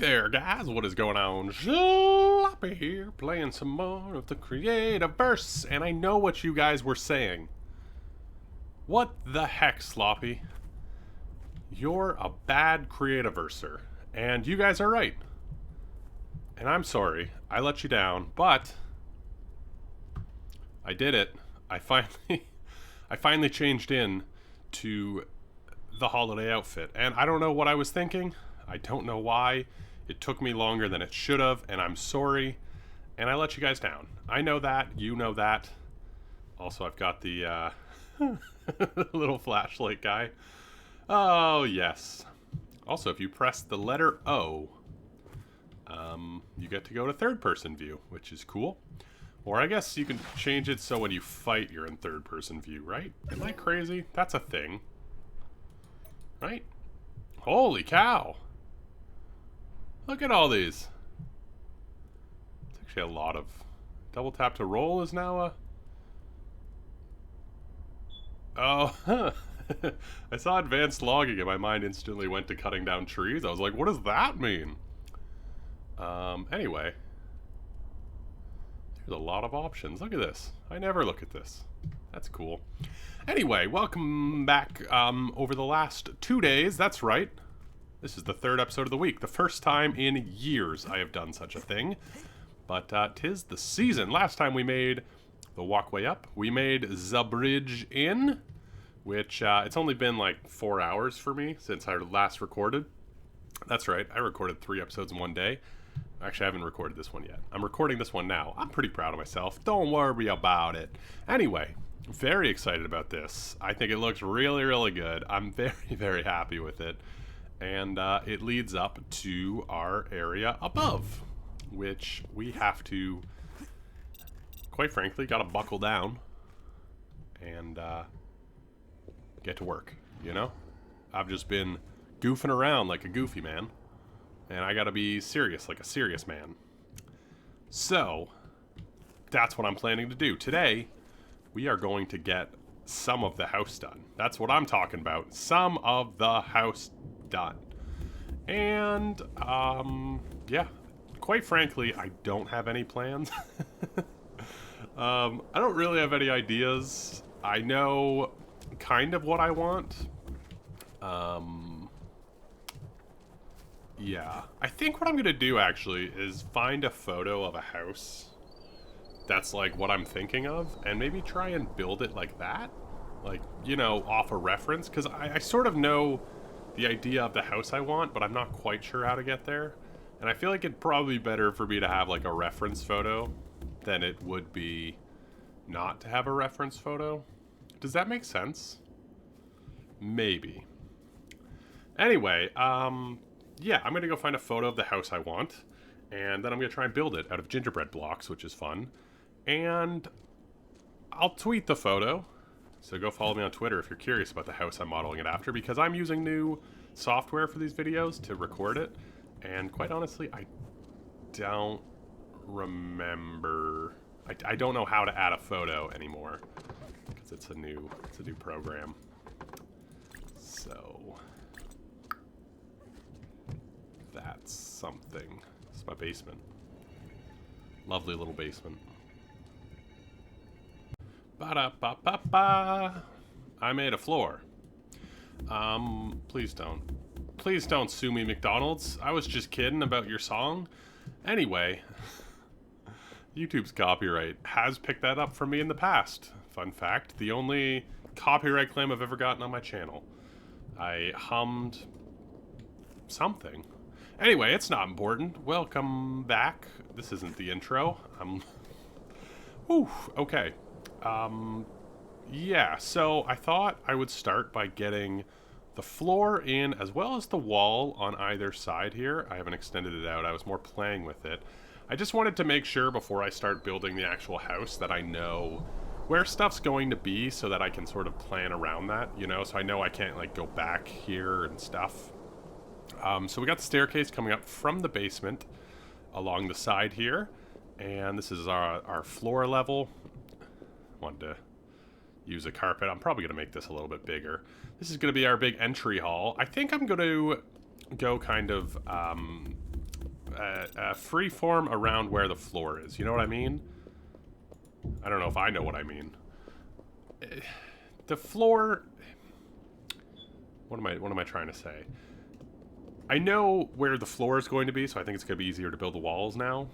there, guys. What is going on? Sloppy here, playing some more of the Creativerse. And I know what you guys were saying. What the heck, Sloppy? You're a bad Creativerser. And you guys are right. And I'm sorry. I let you down, but I did it. I finally changed in to the holiday outfit. And I don't know what I was thinking. I don't know why. It took me longer than it should have, and I'm sorry. And I let you guys down. I know that. You know that. Also, I've got the little flashlight guy. Oh, yes. Also, if you press the letter O, you get to go to third-person view, which is cool. Or I guess you can change it so when you fight, you're in third-person view, right? Am I crazy? That's a thing. Right? Holy cow! Look at all these. It's actually a lot of... Double tap to roll is now a... Oh, I saw advanced logging and my mind instantly went to cutting down trees. I was like, what does that mean? Anyway. There's a lot of options. Look at this. I never look at this. That's cool. Anyway, welcome back over the last 2 days. That's right. This is the third episode of the week. The first time in years I have done such a thing. But 'tis the season. Last time we made the walkway up. We made the bridge in, which it's only been like 4 hours for me since I last recorded. That's right. I recorded 3 episodes in 1 day. Actually, I haven't recorded this one yet. I'm recording this one now. I'm pretty proud of myself. Don't worry about it. Anyway, very excited about this. I think it looks really, really good. I'm very, very happy with it. And it leads up to our area above, which we have to, quite frankly, gotta buckle down and get to work, you know? I've just been goofing around like a goofy man, and I gotta be serious like a serious man. So, that's what I'm planning to do. Today, we are going to get some of the house done. That's what I'm talking about. Some of the house done. And, yeah. Quite frankly, I don't have any plans. I don't really have any ideas. I know kind of what I want. Yeah. I think what I'm gonna do, actually, is find a photo of a house that's like what I'm thinking of, and maybe try and build it like that. Like, you know, off a reference, because I sort of know the idea of the house I want, but I'm not quite sure how to get there. And I feel like it'd probably be better for me to have like a reference photo than it would be not to have a reference photo. Does that make sense? Maybe. Anyway, yeah, I'm gonna go find a photo of the house I want, and then I'm gonna try and build it out of gingerbread blocks, which is fun. And I'll tweet the photo. So go follow me on Twitter if you're curious about the house I'm modeling it after, because I'm using new software for these videos to record it. And quite honestly, I don't remember. I don't know how to add a photo anymore, because it's a new program. So that's something. This is my basement. Lovely little basement. Ba-da-ba-ba-ba. I made a floor. Please don't. Please don't sue me, McDonald's. I was just kidding about your song. Anyway, YouTube's copyright has picked that up from me in the past. Fun fact, the only copyright claim I've ever gotten on my channel. I hummed something. Anyway, it's not important. Welcome back. This isn't the intro. Whew, okay. Yeah, so I thought I would start by getting the floor in as well as the wall on either side here. I haven't extended it out. I was more playing with it. I just wanted to make sure before I start building the actual house that I know where stuff's going to be so that I can sort of plan around that, you know, so I know I can't like go back here and stuff. So we got the staircase coming up from the basement along the side here, and this is our floor level. Wanted to use a carpet. I'm probably going to make this a little bit bigger. This is going to be our big entry hall. I think I'm going to go kind of free form around where the floor is. You know what I mean? I don't know if I know what I mean. The floor... What am I trying to say? I know where the floor is going to be, so I think it's going to be easier to build the walls now.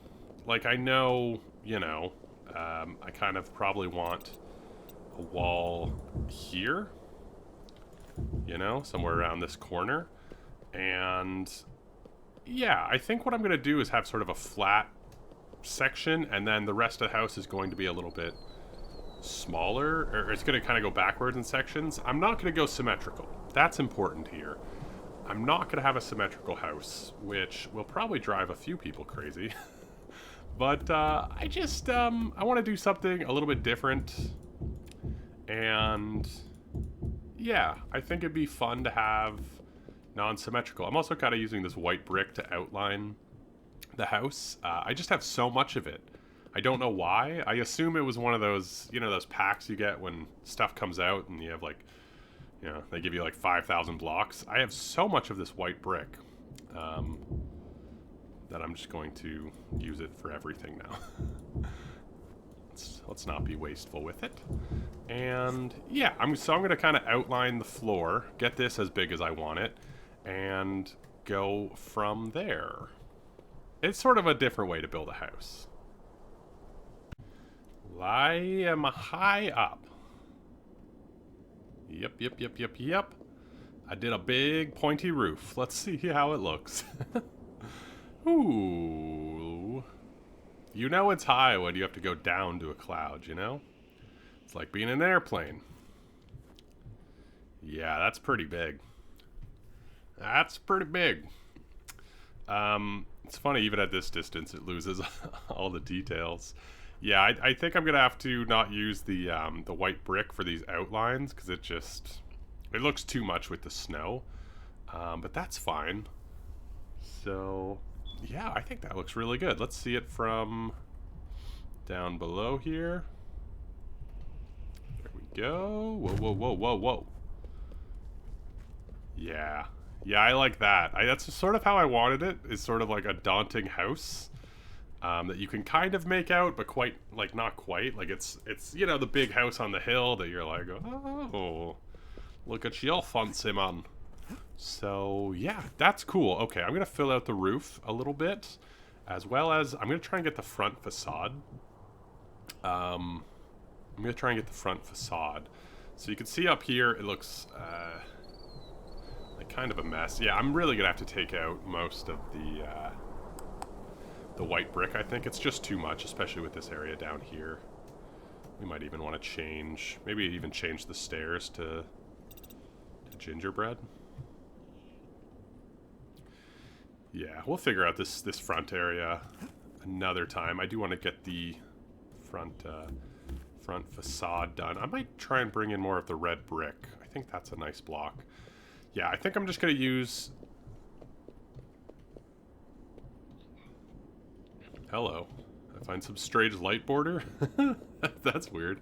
Like, I know, you know, I kind of probably want a wall here. You know, somewhere around this corner. And, yeah, I think what I'm going to do is have sort of a flat section, and then the rest of the house is going to be a little bit smaller, or it's going to kind of go backwards in sections. I'm not going to go symmetrical. That's important here. I'm not going to have a symmetrical house, which will probably drive a few people crazy. But I just, I want to do something a little bit different. And yeah, I think it'd be fun to have non-symmetrical. I'm also kind of using this white brick to outline the house. I just have so much of it. I don't know why. I assume it was one of those, you know, those packs you get when stuff comes out and you have like, you know, they give you like 5,000 blocks. I have so much of this white brick that I'm just going to use it for everything now. Let's not be wasteful with it. And yeah, so I'm going to kind of outline the floor, get this as big as I want it, and go from there. It's sort of a different way to build a house. I am high up. Yep. I did a big pointy roof. Let's see how it looks. Ooh. You know it's high when you have to go down to a cloud, you know? It's like being in an airplane. Yeah, that's pretty big. That's pretty big. It's funny, even at this distance, it loses all the details. Yeah, I think I'm gonna have to not use the white brick for these outlines because it looks too much with the snow. But that's fine. So yeah, I think that looks really good. Let's see it from down below here. There we go. Whoa. Yeah, I like that. That's sort of how I wanted it. Is sort of like a daunting house. That you can kind of make out, but quite, like, not quite. Like, it's you know, the big house on the hill that you're like, oh, look at you, fancy man. So, yeah, that's cool. Okay, I'm going to fill out the roof a little bit, as well as I'm going to try and get the front facade. I'm going to try and get the front facade. So you can see up here, it looks like kind of a mess. Yeah, I'm really going to have to take out most of the white brick. I think it's just too much, especially with this area down here. We might even want to change, maybe even change the stairs to gingerbread. Yeah, we'll figure out this front area another time. I do want to get the front facade done. I might try and bring in more of the red brick. I think that's a nice block. Yeah, I think I'm just going to use... Hello. I find some strange light border. That's weird.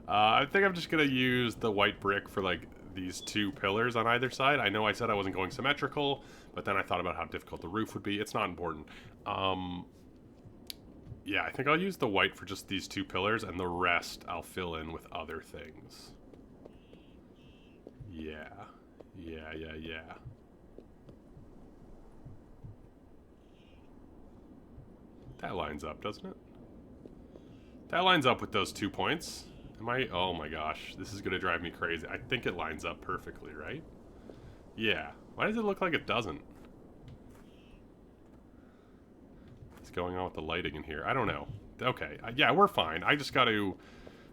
I think I'm just going to use the white brick for, like, these two pillars on either side. I know I said I wasn't going symmetrical, but then I thought about how difficult the roof would be. It's not important. Yeah, I think I'll use the white for just these two pillars, and the rest I'll fill in with other things. Yeah. That lines up, doesn't it? That lines up with those 2 points. Oh my gosh, this is gonna drive me crazy. I think it lines up perfectly, right? Yeah. Why does it look like it doesn't? What's going on with the lighting in here? I don't know. Okay, yeah, we're fine. I just gotta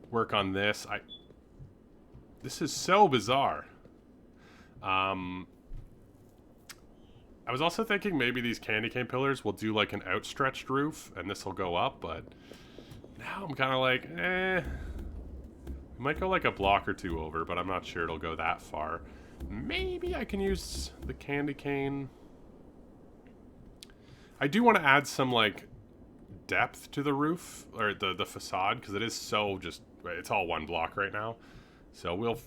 work on this. This is so bizarre. I was also thinking maybe these candy cane pillars will do like an outstretched roof, and this will go up, but now I'm kind of like, we might go like a block or two over, but I'm not sure it'll go that far. Maybe I can use the candy cane. I do want to add some like depth to the roof, or the facade, because it is so just, it's all one block right now. So we'll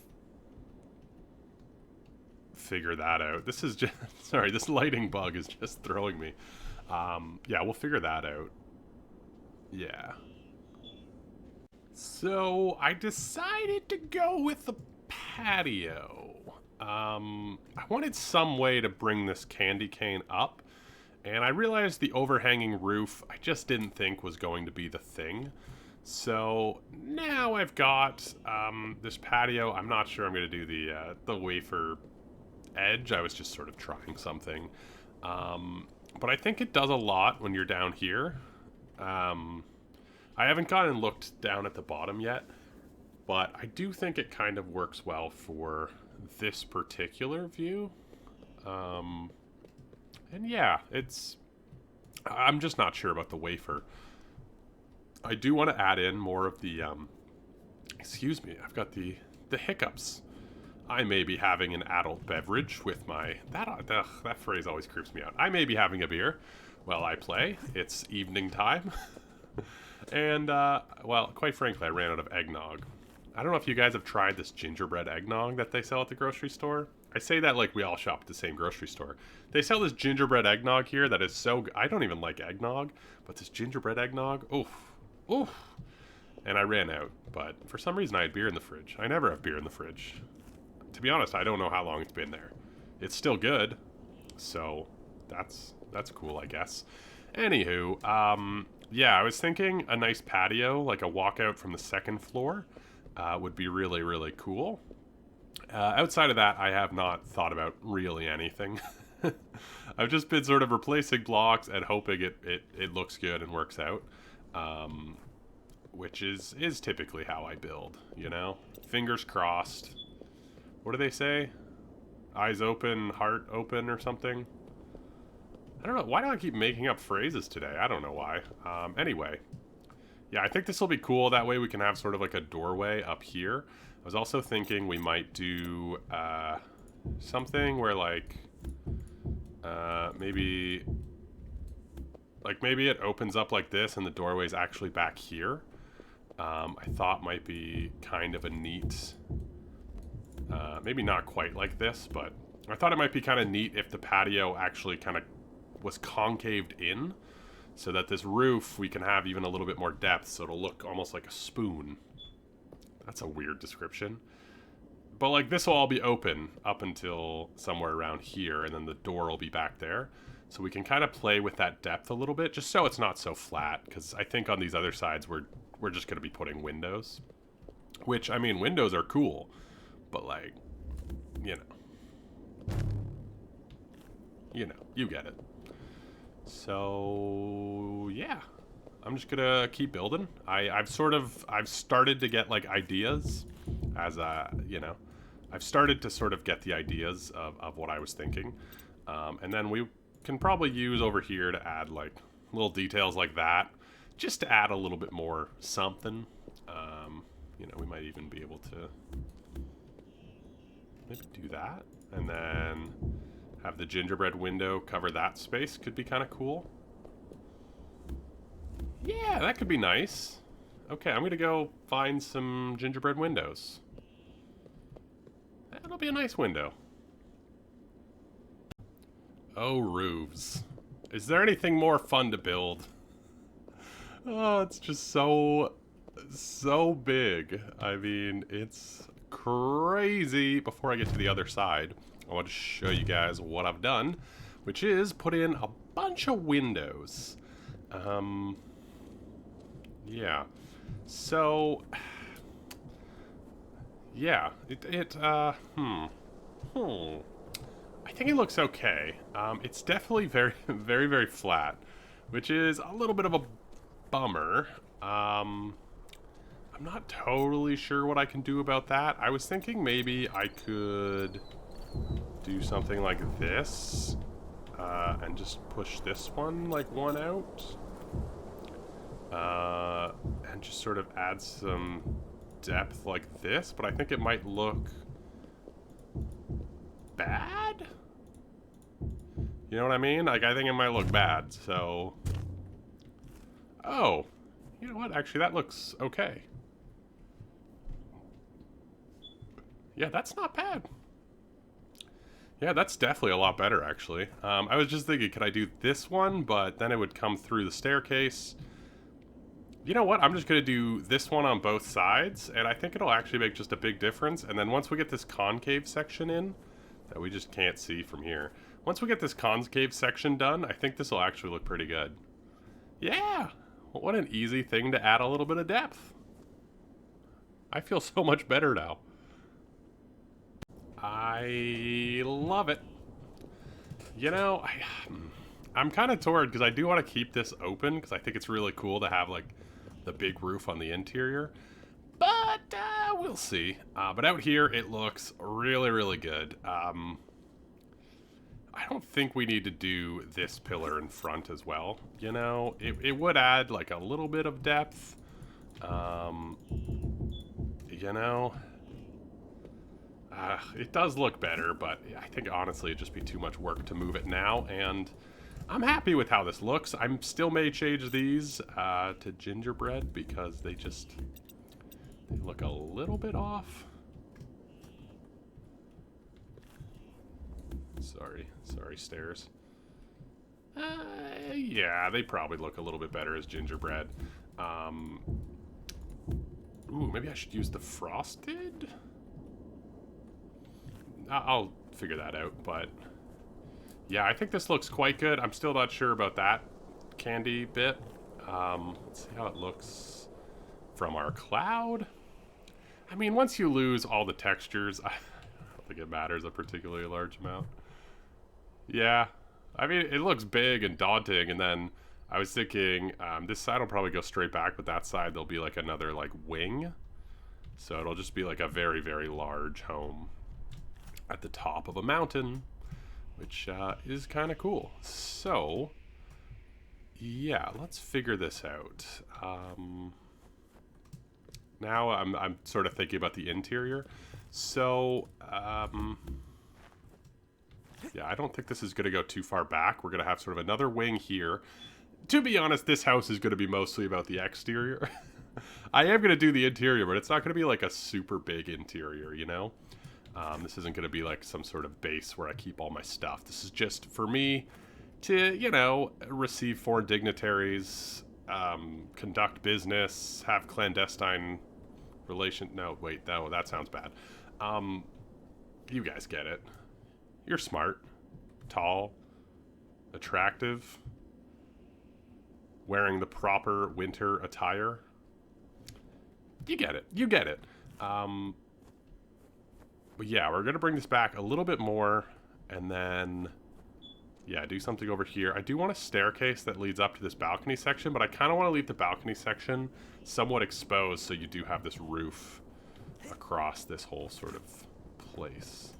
figure that out. This is just, sorry, this lighting bug is just throwing me. Yeah, we'll figure that out. Yeah. So I decided to go with the patio. I wanted some way to bring this candy cane up, and I realized the overhanging roof I just didn't think was going to be the thing. So now I've got this patio. I'm not sure I'm going to do the wafer edge. I was just sort of trying something. But I think it does a lot when you're down here. I haven't gone and looked down at the bottom yet, but I do think it kind of works well for this particular view. And yeah, I'm just not sure about the wafer. I do want to add in more of the, excuse me, I've got the hiccups. I may be having an adult beverage with my, that phrase always creeps me out. I may be having a beer while I play. It's evening time. And, well, quite frankly, I ran out of eggnog. I don't know if you guys have tried this gingerbread eggnog that they sell at the grocery store. I say that like we all shop at the same grocery store. They sell this gingerbread eggnog here that is so good. I don't even like eggnog, but this gingerbread eggnog, oof, oof. And I ran out, but for some reason I had beer in the fridge. I never have beer in the fridge. To be honest, I don't know how long it's been there. It's still good, so that's cool, I guess. Anywho, yeah, I was thinking a nice patio, like a walkout from the second floor, would be really, really cool. Outside of that, I have not thought about really anything. I've just been sort of replacing blocks and hoping it looks good and works out, which is typically how I build, you know? Fingers crossed. What do they say? Eyes open, heart open, or something? I don't know. Why do I keep making up phrases today? I don't know why. Anyway. Yeah, I think this will be cool. That way we can have sort of like a doorway up here. I was also thinking we might do something where like maybe it opens up like this and the doorway's actually back here. I thought might be kind of a neat... maybe not quite like this, but I thought it might be kind of neat if the patio actually kind of was concaved in, so that this roof we can have even a little bit more depth, so it'll look almost like a spoon. That's a weird description. But like this will all be open up until somewhere around here, and then the door will be back there. So we can kind of play with that depth a little bit, just so it's not so flat, because I think on these other sides we're just going to be putting windows. Which, I mean, windows are cool, but like, you get it. So yeah, I'm just gonna keep building. I've started to get like ideas as I've started to sort of get the ideas of what I was thinking, and then we can probably use over here to add like little details like that, just to add a little bit more something. We might even be able to maybe do that, and then have the gingerbread window cover that space. Could be kind of cool. Yeah, that could be nice. Okay, I'm gonna go find some gingerbread windows. That'll be a nice window. Oh, roofs. Is there anything more fun to build? Oh, it's just so big. I mean, it's crazy. Before I get to the other side, I want to show you guys what I've done, which is put in a bunch of windows. Yeah. So, yeah, I think it looks okay. It's definitely very, very, very flat, which is a little bit of a bummer. I'm not totally sure what I can do about that. I was thinking maybe I could do something like this, and just push this one like one out, and just sort of add some depth like this, but I think it might look bad. You know what I mean? Like, I think it might look bad, so... Oh, you know what? Actually, that looks okay. Yeah, that's not bad. Yeah, that's definitely a lot better, actually. I was just thinking, could I do this one? But then it would come through the staircase. You know what? I'm just going to do this one on both sides, and I think it'll actually make just a big difference. And then once we get this concave section in, that we just can't see from here. Once we get this concave section done, I think this will actually look pretty good. Yeah! Well, what an easy thing to add a little bit of depth. I feel so much better now. I love it. You know, I'm kind of torn because I do want to keep this open because I think it's really cool to have like the big roof on the interior. But we'll see. But out here, it looks really, really good. I don't think we need to do this pillar in front as well. You know, it would add like a little bit of depth. You know, it does look better, but I think honestly it'd just be too much work to move it now. And I'm happy with how this looks. I still may change these to gingerbread because they look a little bit off. Sorry stairs. Yeah, they probably look a little bit better as gingerbread. Ooh, maybe I should use the frosted? I'll figure that out, but yeah, I think this looks quite good. I'm still not sure about that candy bit. Let's see how it looks from our cloud. I mean, once you lose all the textures, I don't think it matters a particularly large amount. Yeah, I mean, it looks big and daunting, and then I was thinking this side will probably go straight back, but that side there'll be like another like wing. So it'll just be like a very, very large home at the top of a mountain, which is kind of cool. So, yeah, let's figure this out. Now I'm sort of thinking about the interior. So, yeah, I don't think this is going to go too far back. We're going to have sort of another wing here. To be honest, this house is going to be mostly about the exterior. I am going to do the interior, but it's not going to be like a super big interior, you know? This isn't going to be like some sort of base where I keep all my stuff. This is just for me to, you know, receive foreign dignitaries, conduct business, have clandestine relation. No, wait, no, that sounds bad. You guys get it. You're smart, tall, attractive, wearing the proper winter attire. You get it. You get it. But yeah, we're going to bring this back a little bit more, and then, yeah, do something over here. I do want a staircase that leads up to this balcony section, but I kind of want to leave the balcony section somewhat exposed so you do have this roof across this whole sort of place.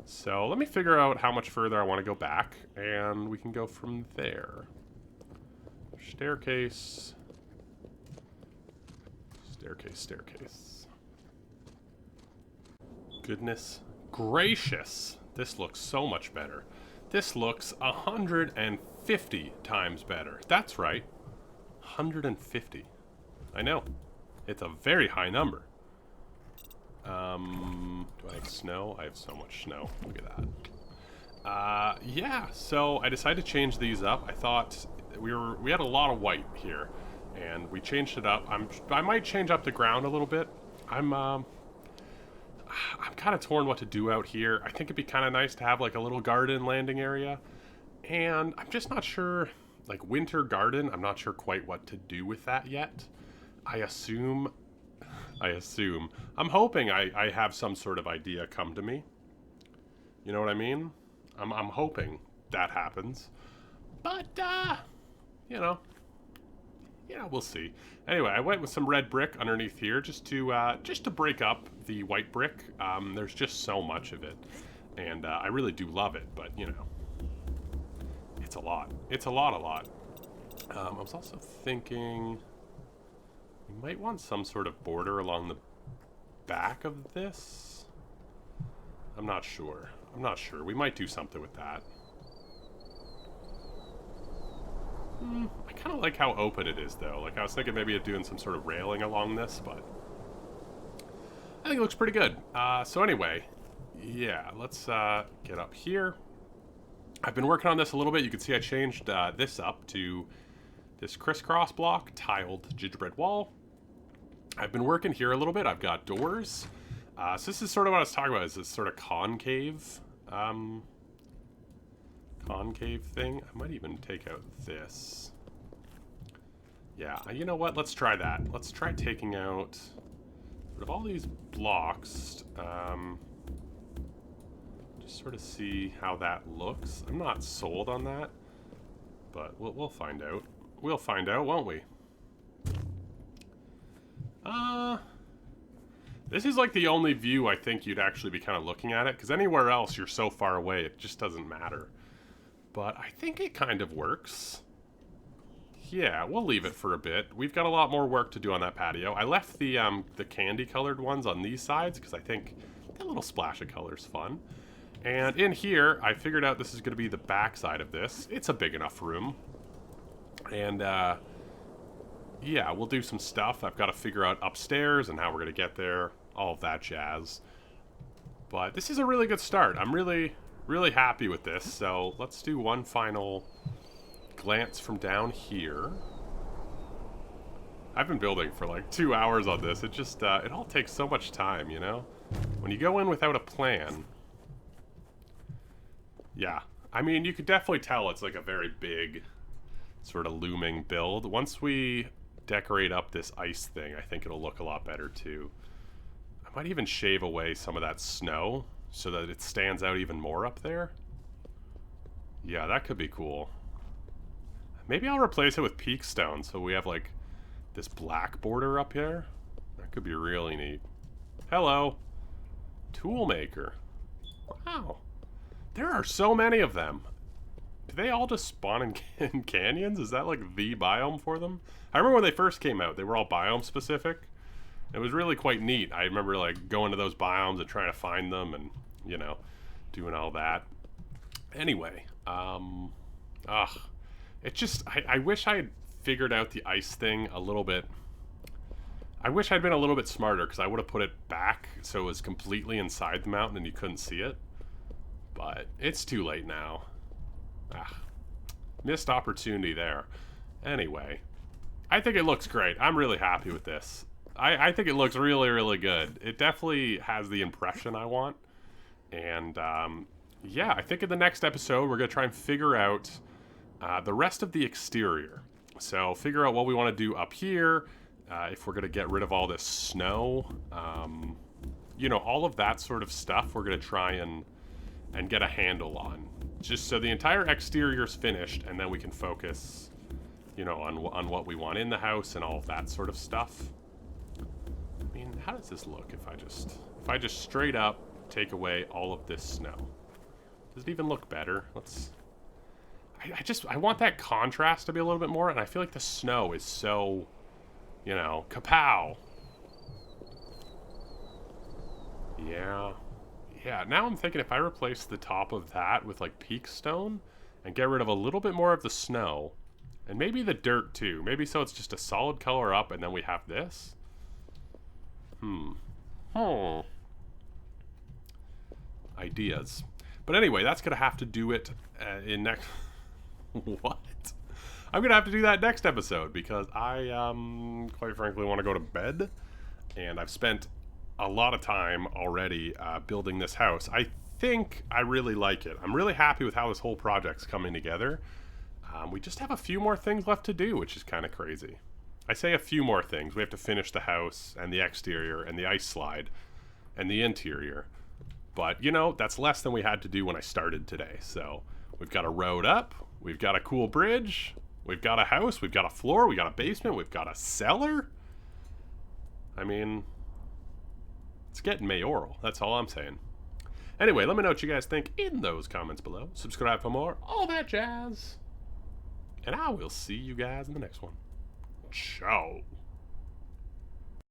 So let me figure out how much further I want to go back, and we can go from there. Staircase. Staircase, staircase. Goodness gracious. This looks so much better. This looks 150 times better. That's right. 150. I know. It's a very high number. Do I have snow? I have so much snow. Look at that. Yeah, so I decided to change these up. I thought we had a lot of white here, and we changed it up. I might change up the ground a little bit. I'm kind of torn what to do out here. I think it'd be kind of nice to have like a little garden landing area, and I'm just not sure, like winter garden, I'm not sure quite what to do with that yet. I assume, I'm hoping I have some sort of idea come to me. You know what I mean? I'm hoping that happens. But, you know, we'll see. Anyway, I went with some red brick underneath here just to break up the white brick. There's just so much of it, and I really do love it, but, you know, it's a lot. It's a lot. I was also thinking we might want some sort of border along the back of this. I'm not sure. We might do something with that. I kind of like how open it is, though. Like, I was thinking maybe of doing some sort of railing along this, but I think it looks pretty good. So anyway, Yeah, let's get up here. I've been working on this a little bit. You can see I changed this up to this crisscross block, tiled gingerbread wall. I've been working here a little bit. I've got doors. So this is sort of what I was talking about, is this sort of concave thing. I might even take out this. Yeah, you know what? Let's try that. Let's try taking out sort of all these blocks. Just sort of see how that looks. I'm not sold on that, but we'll find out. We'll find out, won't we? This is like the only view I think you'd actually be kind of looking at it, because anywhere else you're so far away it just doesn't matter. But I think it kind of works. Yeah, we'll leave it for a bit. We've got a lot more work to do on that patio. I left the candy colored ones on these sides because I think that little splash of color is fun. And in here, I figured out this is going to be the back side of this. It's a big enough room. And yeah, we'll do some stuff. I've got to figure out upstairs and how we're going to get there. All of that jazz. But this is a really good start. I'm really, really happy with this. So let's do one final glance from down here. I've been building for like 2 hours on this. It just, it all takes so much time, you know? When you go in without a plan. Yeah. I mean, you could definitely tell it's like a very big sort of looming build. Once we decorate up this ice thing, I think it'll look a lot better too. I might even shave away some of that snow so that it stands out even more up there. Yeah, that could be cool. Maybe I'll replace it with peak stone so we have like this black border up here. That could be really neat. Hello. Toolmaker. Wow. There are so many of them. Do they all just spawn in canyons? Is that like the biome for them? I remember when they first came out, they were all biome specific. It was really quite neat. I remember like going to those biomes and trying to find them and, you know, doing all that. Anyway, it just, I wish I had figured out the ice thing a little bit. I wish I'd been a little bit smarter because I would have put it back so it was completely inside the mountain and you couldn't see it. But it's too late now. Missed opportunity there. Anyway, I think it looks great. I'm really happy with this. I think it looks really, really good. It definitely has the impression I want. And yeah, I think in the next episode we're going to try and figure out the rest of the exterior. So figure out what we want to do up here, if we're going to get rid of all this snow. You know, all of that sort of stuff we're going to try and get a handle on. Just so the entire exterior is finished, and then we can focus, you know, on what we want in the house and all of that sort of stuff. I mean, how does this look if I just straight up take away all of this snow? Does it even look better? I want that contrast to be a little bit more, and I feel like the snow is so, you know, kapow. Yeah. Yeah, now I'm thinking if I replace the top of that with like peak stone and get rid of a little bit more of the snow, and maybe the dirt too, maybe so it's just a solid color up and then we have this. Ideas. But anyway, that's gonna have to do it in next... What? I'm gonna have to do that next episode because I, quite frankly, want to go to bed, and I've spent a lot of time already building this house. I think I really like it. I'm really happy with how this whole project's coming together. We just have a few more things left to do, which is kind of crazy. I say a few more things. We have to finish the house and the exterior and the ice slide and the interior. But, you know, that's less than we had to do when I started today. So we've got a road up. We've got a cool bridge. We've got a house. We've got a floor. We've got a basement. We've got a cellar. I mean... it's getting mayoral. That's all I'm saying. Anyway, let me know what you guys think in those comments below. Subscribe for more. All that jazz. And I will see you guys in the next one. Ciao.